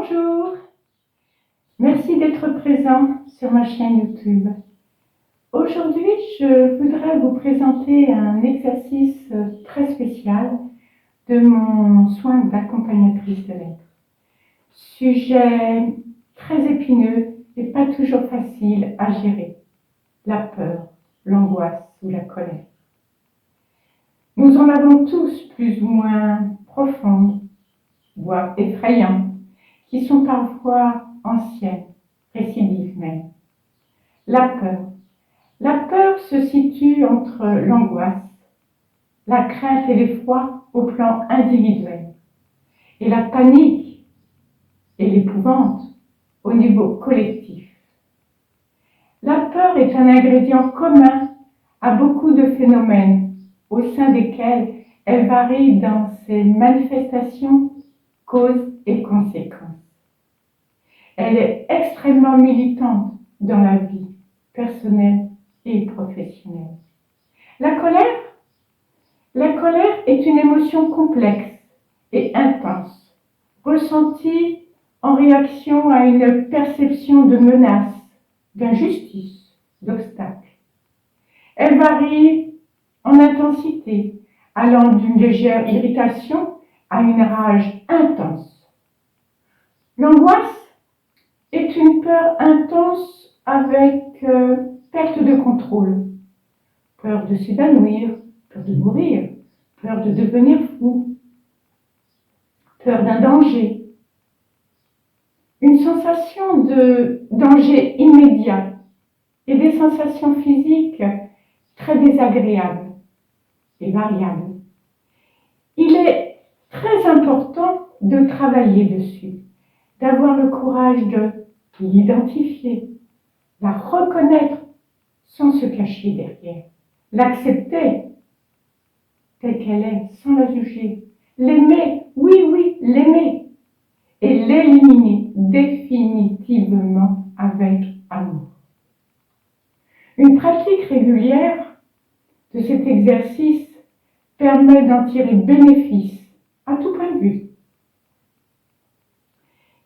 Bonjour, merci d'être présent sur ma chaîne YouTube. Aujourd'hui, je voudrais vous présenter un exercice très spécial de mon soin d'accompagnatrice de lettres. Sujet très épineux et pas toujours facile à gérer. La peur, l'angoisse ou la colère. Nous en avons tous plus ou moins profondes, voire effrayantes, qui sont parfois anciennes, récidives même. La peur. La peur se situe entre l'angoisse, la crainte et l'effroi au plan individuel, et la panique et l'épouvante au niveau collectif. La peur est un ingrédient commun à beaucoup de phénomènes, au sein desquels elle varie dans ses manifestations, causes et conséquences. Elle est extrêmement militante dans la vie personnelle et professionnelle. La colère est une émotion complexe et intense, ressentie en réaction à une perception de menace, d'injustice, d'obstacle. Elle varie en intensité, allant d'une légère irritation à une rage intense. L'angoisse est une peur intense avec perte de contrôle, peur de s'évanouir, peur de mourir, peur de devenir fou, peur d'un danger, une sensation de danger immédiat et des sensations physiques très désagréables et variables. Il est très important de travailler dessus, d'avoir le courage de l'identifier, la reconnaître sans se cacher derrière, l'accepter telle qu'elle est, sans la juger, l'aimer, oui, l'aimer, et l'éliminer définitivement avec amour. Une pratique régulière de cet exercice permet d'en tirer bénéfice à tout point de vue.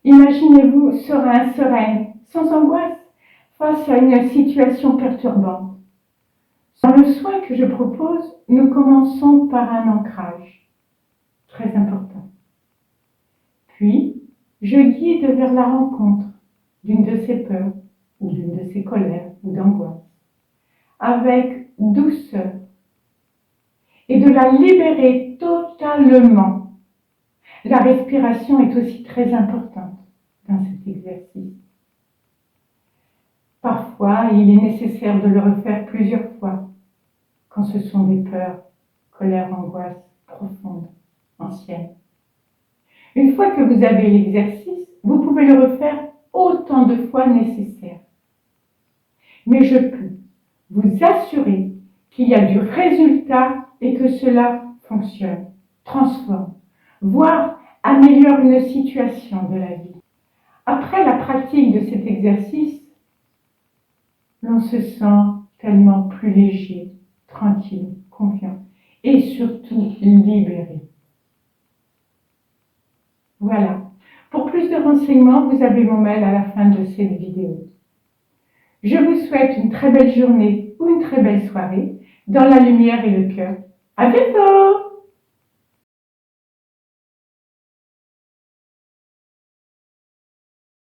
Imaginez-vous sereine, sans angoisse, face à une situation perturbante. Dans le soin que je propose, nous commençons par un ancrage, très important. Puis, je guide vers la rencontre d'une de ces peurs, ou d'une de ces colères, ou d'angoisse, avec douceur, et de la libérer totalement. La respiration est aussi très importante dans cet exercice. Parfois, il est nécessaire de le refaire plusieurs fois quand ce sont des peurs, colère, angoisse profondes, anciennes. Une fois que vous avez l'exercice, vous pouvez le refaire autant de fois nécessaire. Mais je peux vous assurer qu'il y a du résultat et que cela fonctionne, transforme, voire améliore une situation de la vie. Après la pratique de cet exercice, l'on se sent tellement plus léger, tranquille, confiant et surtout libéré. Voilà. Pour plus de renseignements, vous avez mon mail à la fin de cette vidéo. Je vous souhaite une très belle journée ou une très belle soirée dans la lumière et le cœur. À bientôt!